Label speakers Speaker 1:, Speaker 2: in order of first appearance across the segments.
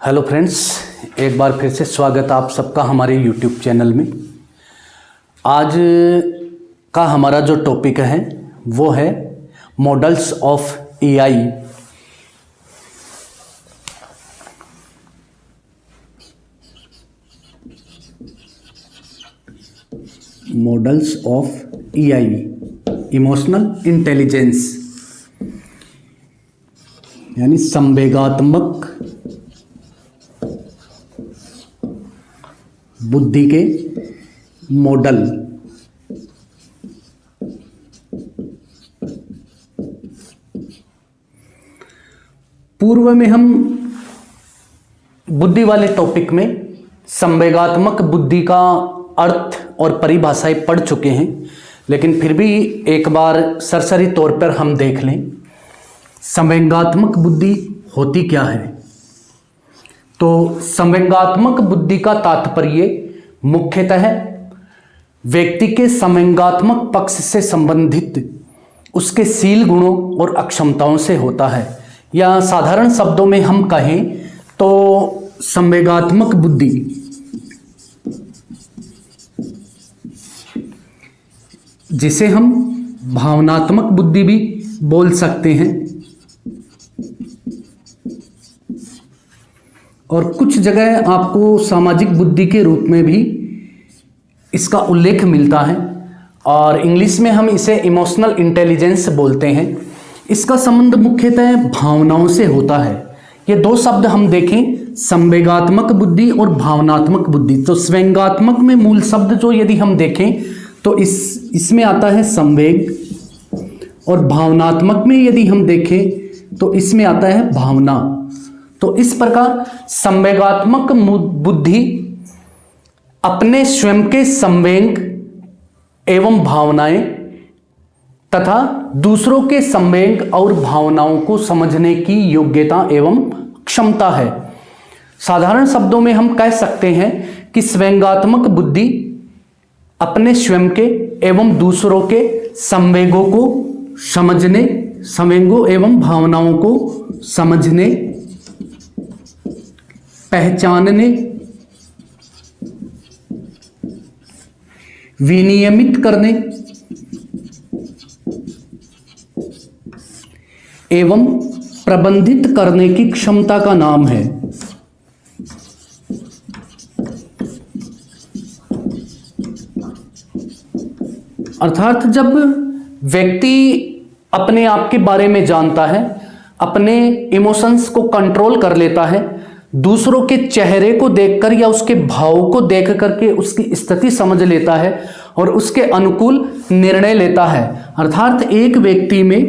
Speaker 1: Hello friends, एक बार फिर से स्वागत आप सबका हमारे यूट्यूब चैनल में। आज का हमारा जो टॉपिक है वो है models of AI. Models of AI, emotional intelligence, यानी संवेगात्मक बुद्धि के मॉडल। पूर्व में हम बुद्धि वाले टॉपिक में संवेगात्मक बुद्धि का अर्थ और परिभाषाएं पढ़ चुके हैं, लेकिन फिर भी एक बार सरसरी तौर पर हम देख लें संवेगात्मक बुद्धि होती क्या है। तो संवेगात्मक बुद्धि का तात्पर्य मुख्यतः व्यक्ति के संवेगात्मक पक्ष से संबंधित उसके शील गुणों और अक्षमताओं से होता है, या साधारण शब्दों में हम कहें तो संवेगात्मक बुद्धि जिसे हम भावनात्मक बुद्धि भी बोल सकते हैं, और कुछ जगह आपको सामाजिक बुद्धि के रूप में भी इसका उल्लेख मिलता है, और इंग्लिश में हम इसे इमोशनल इंटेलिजेंस बोलते हैं। इसका संबंध मुख्यतः भावनाओं से होता है। ये दो शब्द हम देखें, संवेगात्मक बुद्धि और भावनात्मक बुद्धि। तो संवेगात्मक में मूल शब्द जो यदि हम देखें तो इसमें आता है संवेग, और भावनात्मक में यदि हम देखें तो इसमें आता है भावना। तो इस प्रकार संवेगात्मक बुद्धि अपने स्वयं के संवेग एवं भावनाएं तथा दूसरों के संवेग और भावनाओं को समझने की योग्यता एवं क्षमता है। साधारण शब्दों में हम कह सकते हैं कि संवेगात्मक बुद्धि अपने स्वयं के एवं दूसरों के संवेगों को समझने, संवेगों एवं भावनाओं को समझने, पहचानने, विनियमित करने एवं प्रबंधित करने की क्षमता का नाम है। अर्थात जब व्यक्ति अपने आप के बारे में जानता है, अपने इमोशंस को कंट्रोल कर लेता है, दूसरों के चेहरे को देखकर या उसके भाव को देख करके उसकी स्थिति समझ लेता है और उसके अनुकूल निर्णय लेता है। अर्थात एक व्यक्ति में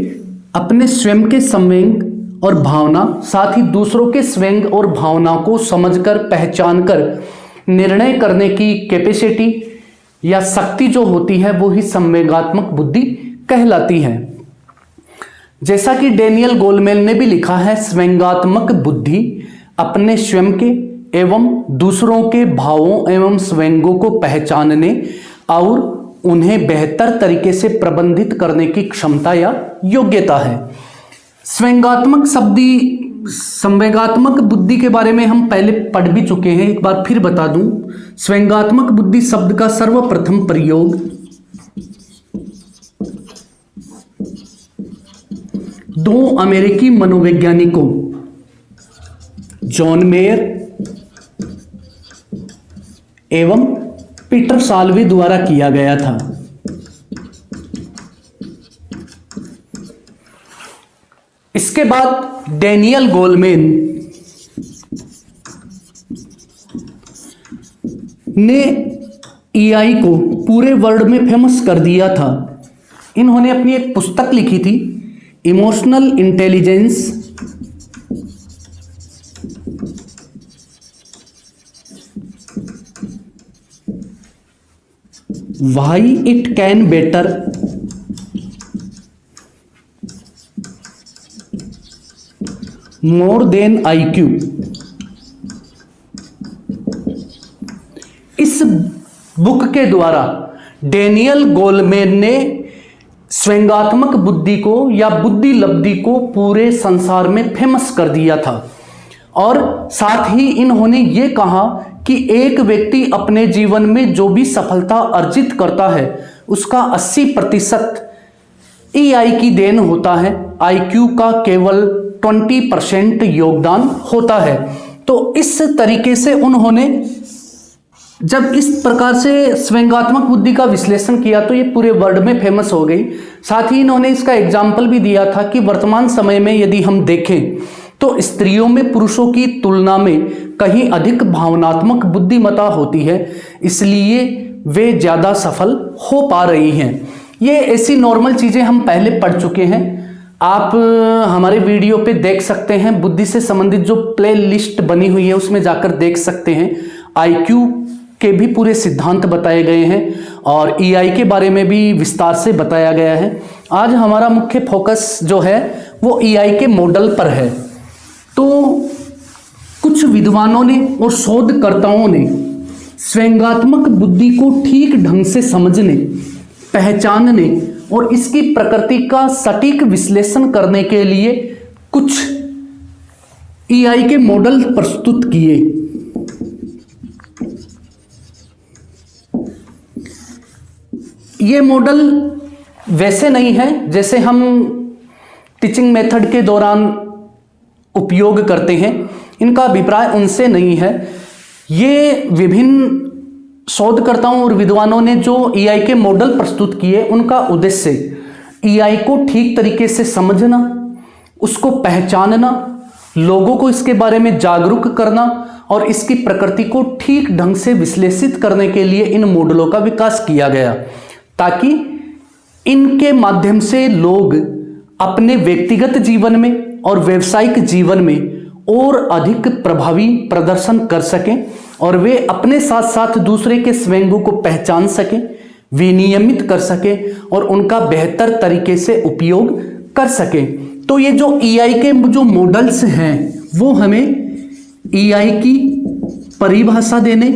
Speaker 1: अपने स्वयं के संवेग और भावना, साथ ही दूसरों के संवेग और भावना को समझकर, पहचानकर निर्णय करने की कैपेसिटी या शक्ति जो होती है वो ही संवेगात्मक बुद्धि कहलाती है। जैसा कि डैनियल गोलमैन ने भी लिखा है, संवेगात्मक बुद्धि अपने स्वयं के एवं दूसरों के भावों एवं संवेगों को पहचानने और उन्हें बेहतर तरीके से प्रबंधित करने की क्षमता या योग्यता है। संवेगात्मक बुद्धि के बारे में हम पहले पढ़ भी चुके हैं, एक बार फिर बता दूं। संवेगात्मक बुद्धि शब्द का सर्वप्रथम प्रयोग दो अमेरिकी मनोवैज्ञानिकों जॉन मेयर एवं पीटर साल्वे द्वारा किया गया था। इसके बाद डैनियल गोलमैन ने एआई को पूरे वर्ल्ड में फेमस कर दिया था। इन्होंने अपनी एक पुस्तक लिखी थी, emotional intelligence, why it can better more than IQ। इस बुक के द्वारा डैनियल गोलमैन ने संवेगात्मक बुद्धि को या बुद्धि लब्धि को पूरे संसार में फेमस कर दिया था। और साथ ही इन्होंने ये कहा कि एक व्यक्ति अपने जीवन में जो भी सफलता अर्जित करता है उसका 80% EI की देन होता है, IQ का केवल 20% योगदान होता है। तो इस तरीके से उन्होंने जब इस प्रकार से स्वयंगात्मक बुद्धि का विश्लेषण किया तो ये पूरे वर्ल्ड में फेमस हो गई। साथ ही इन्होंने इसका एग्जाम्पल भी दिया था कि वर्तमान समय में यदि हम देखें तो स्त्रियों में पुरुषों की तुलना में कहीं अधिक भावनात्मक बुद्धिमत्ता होती है, इसलिए वे ज़्यादा सफल हो पा रही हैं। ये ऐसी नॉर्मल चीज़ें हम पहले पढ़ चुके हैं, आप हमारे वीडियो पे देख सकते हैं। बुद्धि से संबंधित जो प्ले लिस्ट बनी हुई है उसमें जाकर देख सकते हैं। IQ के भी पूरे सिद्धांत बताए गए हैं और EI के बारे में भी विस्तार से बताया गया है। आज हमारा मुख्य फोकस जो है वो EI के मॉडल पर है। तो कुछ विद्वानों ने और शोधकर्ताओं ने स्वयंगात्मक बुद्धि को ठीक ढंग से समझने, पहचानने और इसकी प्रकृति का सटीक विश्लेषण करने के लिए कुछ EI के मॉडल प्रस्तुत किए। ये मॉडल वैसे नहीं है जैसे हम टीचिंग मेथड के दौरान उपयोग करते हैं, इनका अभिप्राय उनसे नहीं है। ये विभिन्न शोधकर्ताओं और विद्वानों ने जो EI के मॉडल प्रस्तुत किए उनका उद्देश्य EI को ठीक तरीके से समझना, उसको पहचानना, लोगों को इसके बारे में जागरूक करना और इसकी प्रकृति को ठीक ढंग से विश्लेषित करने के लिए इन मॉडलों का विकास किया गया, ताकि इनके माध्यम से लोग अपने व्यक्तिगत जीवन में और व्यावसायिक जीवन में और अधिक प्रभावी प्रदर्शन कर सकें और वे अपने साथ साथ दूसरे के स्वयंगों को पहचान सकें, विनियमित कर सकें और उनका बेहतर तरीके से उपयोग कर सकें। तो ये जो EI के जो मॉडल्स हैं वो हमें EI की परिभाषा देने,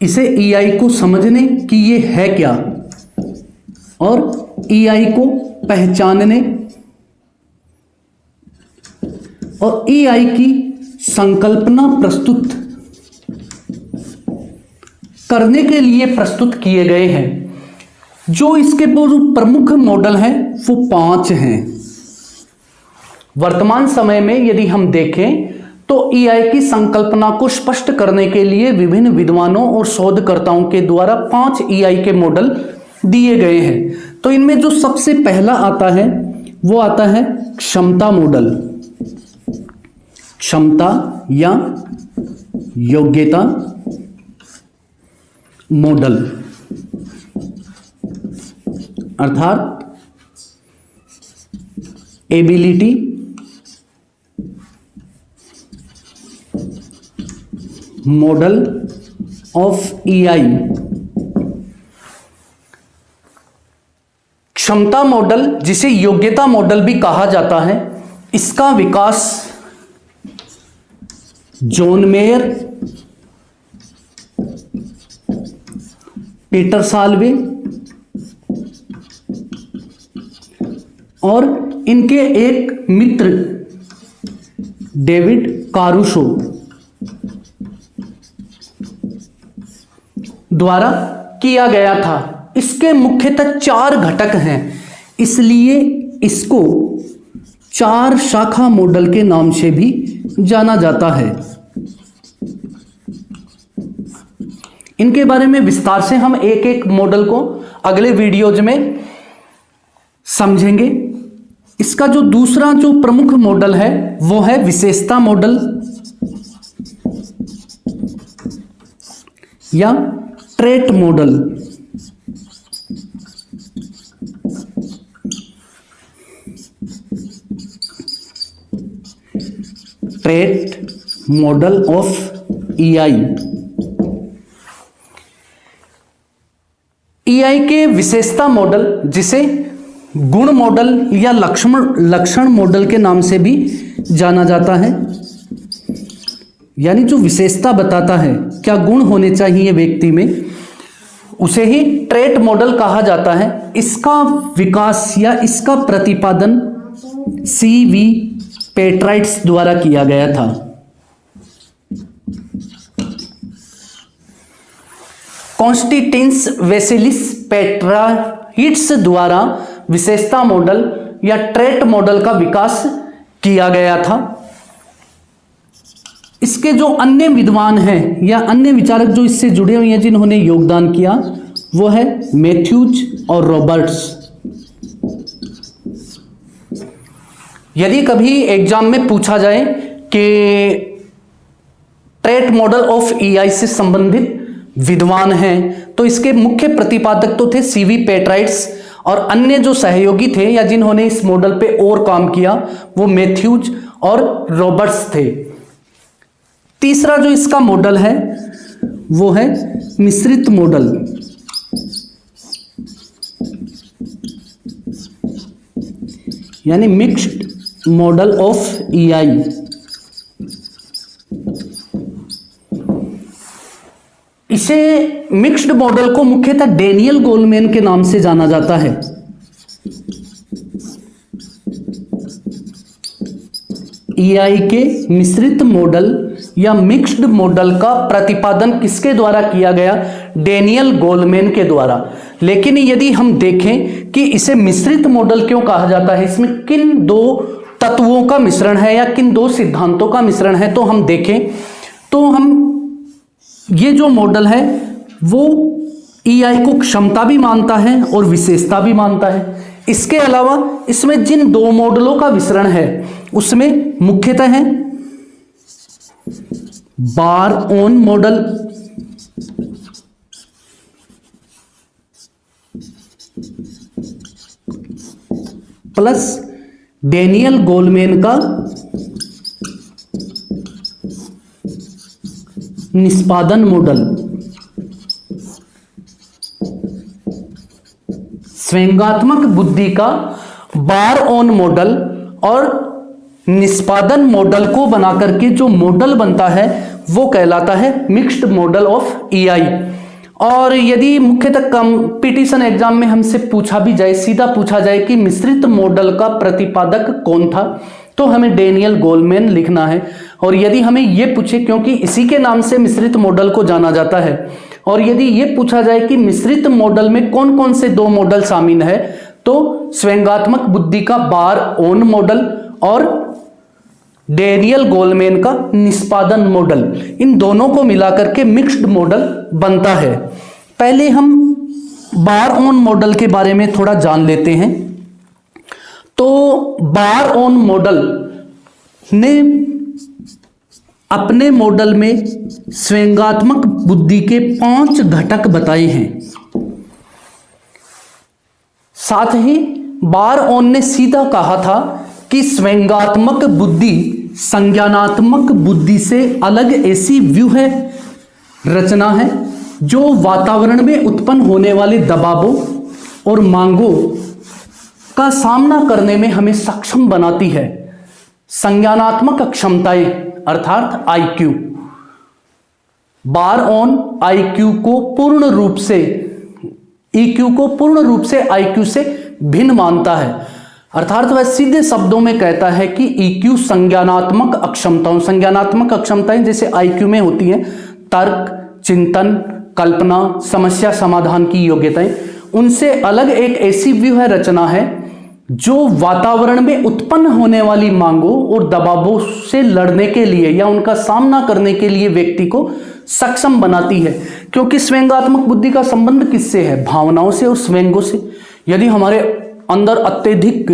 Speaker 1: इसे EI को समझने कि ये है क्या और EI को पहचानने और EI की संकल्पना प्रस्तुत करने के लिए प्रस्तुत किए गए हैं। जो इसके प्रमुख मॉडल हैं वो 5 हैं। वर्तमान समय में यदि हम देखें तो EI की संकल्पना को स्पष्ट करने के लिए विभिन्न विद्वानों और शोधकर्ताओं के द्वारा 5 EI के मॉडल दिए गए हैं। तो इनमें जो सबसे पहला आता है वो आता है क्षमता मॉडल, क्षमता या योग्यता मॉडल, अर्थात एबिलिटी मॉडल ऑफ EI। क्षमता मॉडल, जिसे योग्यता मॉडल भी कहा जाता है, इसका विकास जॉन मेयर, पीटर साल्वे और इनके एक मित्र डेविड कारुसो द्वारा किया गया था। इसके मुख्यतः 4 घटक हैं, इसलिए इसको 4 शाखा मॉडल के नाम से भी जाना जाता है। इनके बारे में विस्तार से हम एक एक मॉडल को अगले वीडियोज में समझेंगे। इसका जो दूसरा जो प्रमुख मॉडल है वो है विशेषता मॉडल या trait model. Trait model of EI। EI के विशेषता मॉडल, जिसे गुण मॉडल या लक्षण मॉडल के नाम से भी जाना जाता है, यानी जो विशेषता बताता है क्या गुण होने चाहिए व्यक्ति में, उसे ही ट्रेट मॉडल कहा जाता है। इसका विकास या इसका प्रतिपादन CV पेट्राइट्स द्वारा किया गया था। कॉन्स्टेंटिनस वेसेलिस पेट्राइट्स द्वारा विशेषता मॉडल या ट्रेट मॉडल का विकास किया गया था। इसके जो अन्य विद्वान हैं या अन्य विचारक जो इससे जुड़े हुए हैं जिन्होंने योगदान किया वो है मैथ्यूज और रॉबर्ट्स। यदि कभी एग्जाम में पूछा जाए कि ट्रेट मॉडल ऑफ ईआई से संबंधित विद्वान हैं तो इसके मुख्य प्रतिपादक तो थे सीवी पेट्राइट्स और अन्य जो सहयोगी थे या जिन्होंने इस मॉडल पे और काम किया वो मैथ्यूज और रॉबर्ट्स थे। तीसरा जो इसका मॉडल है वो है मिश्रित मॉडल। यानी मिक्स्ड मॉडल ऑफ ईआई। इसे मिक्स्ड मॉडल को मुख्यतः डेनियल गोलमैन के नाम से जाना जाता है। ईआई के मिश्रित मॉडल या मिक्स्ड मॉडल का प्रतिपादन किसके द्वारा किया गया? डेनियल गोलमैन के द्वारा। लेकिन यदि हम देखें कि इसे मिश्रित मॉडल क्यों कहा जाता है, इसमें किन दो तत्वों का मिश्रण है या किन दो सिद्धांतों का मिश्रण है, तो हम देखें तो हम ये जो मॉडल है वो ईआई को क्षमता भी मानता है और विशेषता भी मानता है। इसके अलावा इसमें जिन दो मॉडलों का मिश्रण है उसमें मुख्यतः है Bar On model plus Daniel Goleman का निष्पादन मॉडल। स्वयंगात्मक बुद्धि का बार ऑन मॉडल और निष्पादन मॉडल को बनाकर के जो मॉडल बनता है वो कहलाता है मिक्स्ड मॉडल ऑफ ईआई। और यदि मुख्यतः कंपटीशन एग्जाम में हमसे पूछा भी जाए, सीधा पूछा जाए कि मिश्रित मॉडल का प्रतिपादक कौन था, तो हमें डेनियल गोलमैन लिखना है। और यदि हमें यह पूछे, क्योंकि इसी के नाम से मिश्रित मॉडल को जाना जाता है, और यदि यह पूछा जाए कि मिश्रित मॉडल में कौन कौन से दो मॉडल शामिल है, तो स्वयंगात्मक बुद्धि का बार ऑन मॉडल और डेनियल गोलमैन का निष्पादन मॉडल, इन दोनों को मिलाकर के मिक्स्ड मॉडल बनता है। पहले हम बार ऑन मॉडल के बारे में थोड़ा जान लेते हैं। तो बार ऑन मॉडल ने अपने मॉडल में स्वयंगात्मक बुद्धि के 5 घटक बताए हैं। साथ ही बार ऑन ने सीधा कहा था कि स्वयंगात्मक बुद्धि संज्ञानात्मक बुद्धि से अलग ऐसी व्यूह रचना है जो वातावरण में उत्पन्न होने वाले दबावों और मांगों का सामना करने में हमें सक्षम बनाती है। संज्ञानात्मक क्षमताएं अर्थात आईक्यू। बार ऑन आईक्यू को पूर्ण रूप से ईक्यू को पूर्ण रूप से आईक्यू से भिन्न मानता है। अर्थात वह सीधे शब्दों में कहता है कि ईक्यू संज्ञानात्मक अक्षमताएं जैसे आईक्यू में होती हैं तर्क, चिंतन, कल्पना, समस्या समाधान की योग्यताएं, उनसे अलग एक ऐसी व्यूह रचना है जो वातावरण में उत्पन्न होने वाली मांगों और दबावों से लड़ने के लिए या उनका सामना करने के लिए व्यक्ति को सक्षम बनाती है। क्योंकि स्वयंगात्मक बुद्धि का संबंध किससे है? भावनाओं से और स्वयंगों से। यदि हमारे अंदर अत्यधिक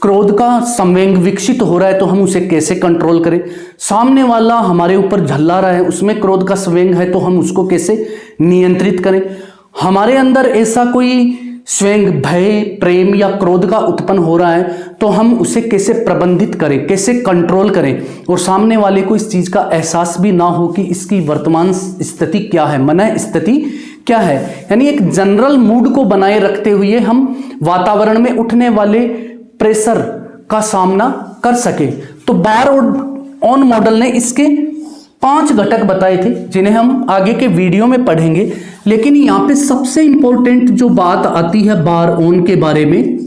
Speaker 1: क्रोध का संवेग विकसित हो रहा है तो हम उसे कैसे कंट्रोल करें? सामने वाला हमारे ऊपर झल्ला रहा है, उसमें क्रोध का संवेग है तो हम उसको कैसे नियंत्रित करें? हमारे अंदर ऐसा कोई स्वयं भय, प्रेम या क्रोध का उत्पन्न हो रहा है तो हम उसे कैसे प्रबंधित करें, कैसे कंट्रोल करें, और सामने वाले को इस चीज का एहसास भी ना हो कि इसकी वर्तमान स्थिति क्या है, मन स्थिति क्या है। यानी एक जनरल मूड को बनाए रखते हुए हम वातावरण में उठने वाले प्रेशर का सामना कर सके। तो बार ऑन मॉडल ने इसके 5 घटक बताए थे जिन्हें हम आगे के वीडियो में पढ़ेंगे। लेकिन यहाँ पे सबसे इंपॉर्टेंट जो बात आती है बार ऑन के बारे में,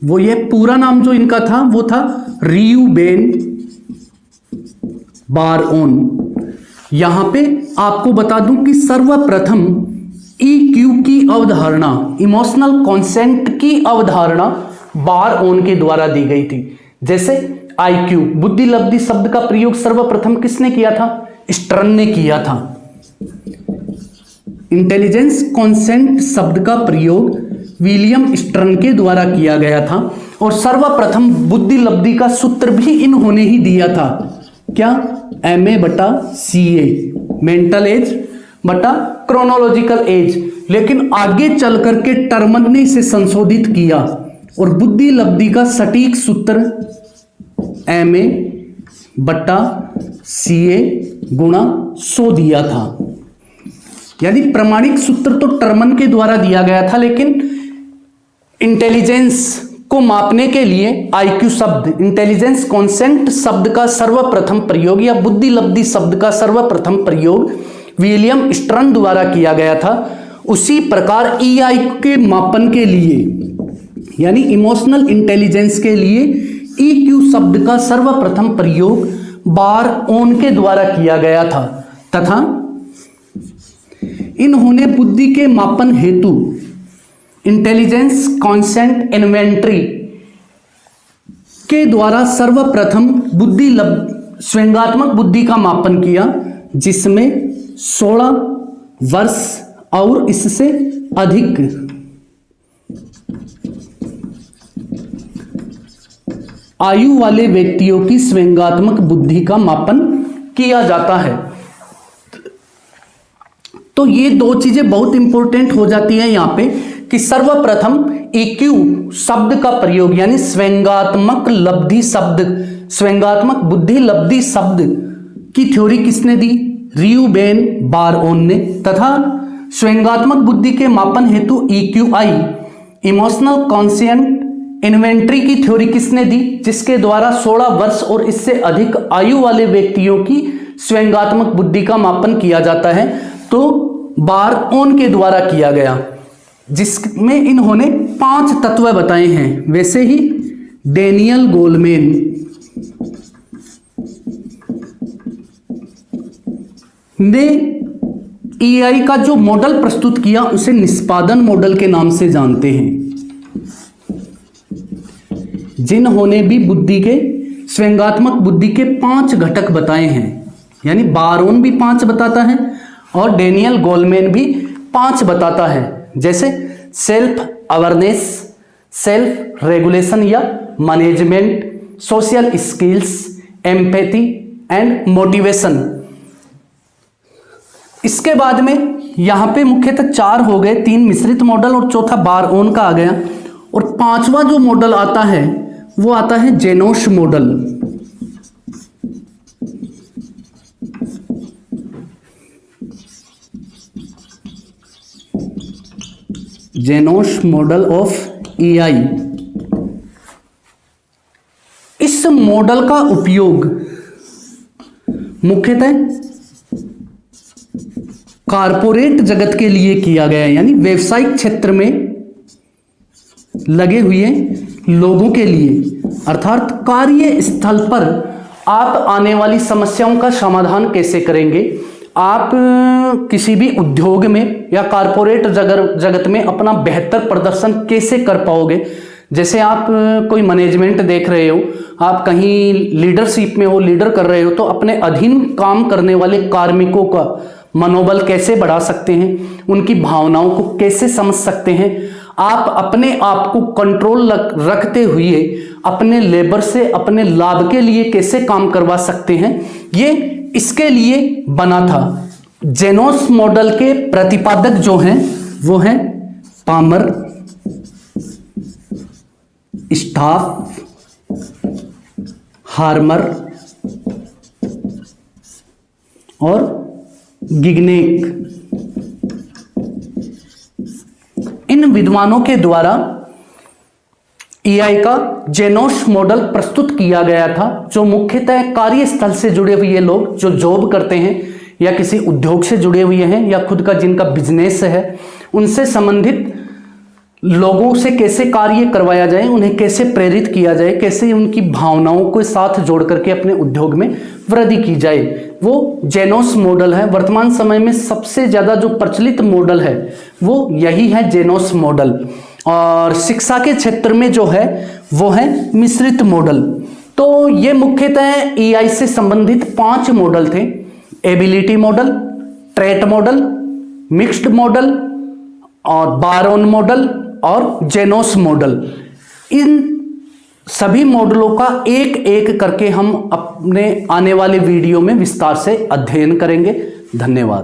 Speaker 1: वो ये पूरा नाम जो इनका था वो था रियूबेन बारओन। यहां पे आपको बता दूं कि सर्वप्रथम EQ की अवधारणा, इमोशनल कॉन्सेंट की अवधारणा बारओन के द्वारा दी गई थी। जैसे IQ, बुद्धि लब्धि शब्द का प्रयोग सर्वप्रथम किसने किया था? स्टर्न ने किया था। इंटेलिजेंस कॉन्सेंट शब्द का प्रयोग विलियम स्टर्न के द्वारा किया गया था और सर्वप्रथम बुद्धि लब्धि का सूत्र भी इन्होंने ही दिया था। क्या? MA/CA, मेंटल एज बटा क्रोनोलॉजिकल एज। लेकिन आगे चल करके टर्मन ने इसे संशोधित किया और बुद्धि लब्धि का सटीक सूत्र MA/CA गुणा 100 दिया था। यानी प्रमाणिक सूत्र तो टर्मन के द्वारा दिया गया था, लेकिन इंटेलिजेंस को मापने के लिए IQ शब्द, इंटेलिजेंस कॉन्सेंट शब्द का सर्वप्रथम प्रयोग या बुद्धि लब्धि शब्द का सर्वप्रथम प्रयोग विलियम स्टर्न द्वारा किया गया था। उसी प्रकार EI के मापन के लिए, यानी इमोशनल इंटेलिजेंस के लिए EQ शब्द का सर्वप्रथम प्रयोग बारओन के द्वारा किया गया था तथा इन्होंने बुद्धि के मापन हेतु इंटेलिजेंस कॉन्सेंट इन्वेंट्री के द्वारा सर्वप्रथम बुद्धि स्वयंगात्मक बुद्धि का मापन किया, जिसमें 16 वर्ष और इससे अधिक आयु वाले व्यक्तियों की स्वयंगात्मक बुद्धि का मापन किया जाता है। तो ये दो चीजें बहुत इंपॉर्टेंट हो जाती है यहां पे कि सर्वप्रथम EQ शब्द का प्रयोग, यानी स्वयंगात्मक लब्धि शब्द, स्वयंगात्मक बुद्धि लब्धि शब्द की थ्योरी किसने दी? रियूबेन बारओन ने। तथा स्वयंगात्मक बुद्धि के मापन हेतु EQI, इमोशनल कॉन्शिएंट इन्वेंट्री की थ्योरी किसने दी? जिसके द्वारा 16 वर्ष और इससे अधिक आयु वाले व्यक्तियों की स्वयंगात्मक बुद्धि का मापन किया जाता है। तो बारओन के द्वारा किया गया, जिसमें इन्होंने 5 तत्व बताए हैं। वैसे ही डेनियल गोलमैन ने EI का जो मॉडल प्रस्तुत किया उसे निष्पादन मॉडल के नाम से जानते हैं, जिन्होंने भी बुद्धि के, स्वयंगात्मक बुद्धि के 5 घटक बताए हैं। यानी बारओन भी 5 बताता है और डेनियल गोलमैन भी 5 बताता है। जैसे सेल्फ अवेयरनेस, सेल्फ रेगुलेशन या management, social skills, empathy and motivation. इसके बाद में यहां पे मुख्यतः 4 हो गए, 3 मिश्रित मॉडल और चौथा बारओन का आ गया। और 5वां जो मॉडल आता है वो आता है Genos model. Genos model of EI। इस मॉडल का उपयोग मुख्यतः कारपोरेट जगत के लिए किया गया है, यानी व्यवसायिक क्षेत्र में लगे हुए लोगों के लिए, अर्थात कार्य स्थल पर आप आने वाली समस्याओं का समाधान कैसे करेंगे, आप किसी भी उद्योग में या कारपोरेट जगत में अपना बेहतर प्रदर्शन कैसे कर पाओगे। जैसे आप कोई मैनेजमेंट देख रहे हो, आप कहीं लीडरशिप में हो, लीडर कर रहे हो, तो अपने अधीन काम करने वाले कार्मिकों का मनोबल कैसे बढ़ा सकते हैं, उनकी भावनाओं को कैसे समझ सकते हैं, आप अपने आप को कंट्रोल रखते हुए अपने लेबर से अपने लाभ के लिए कैसे काम करवा सकते हैं, ये इसके लिए बना था। जेनोस मॉडल के प्रतिपादक जो हैं वो हैं पामर, स्टाफ, हार्मर और गिग्नेक। इन विद्वानों के द्वारा EI का जेनोस मॉडल प्रस्तुत किया गया था, जो मुख्यतः कार्यस्थल से जुड़े हुए लोग जो जॉब करते हैं या किसी उद्योग से जुड़े हुए हैं या खुद का जिनका बिजनेस है, उनसे संबंधित लोगों से कैसे कार्य करवाया जाए, उन्हें कैसे प्रेरित किया जाए, कैसे उनकी भावनाओं को साथ जोड़ करके अपने उद्योग में वृद्धि की जाए, वो जेनोस मॉडल है। वर्तमान समय में सबसे ज़्यादा जो प्रचलित मॉडल है वो यही है, जेनोस मॉडल। और शिक्षा के क्षेत्र में जो है वो है मिश्रित मॉडल। तो ये मुख्यतः EI से संबंधित 5 मॉडल थे: ability model, trait model, mixed model और बारोन मॉडल और जेनोस मॉडल। इन सभी मॉडलों का एक एक करके हम अपने आने वाले वीडियो में विस्तार से अध्ययन करेंगे। धन्यवाद।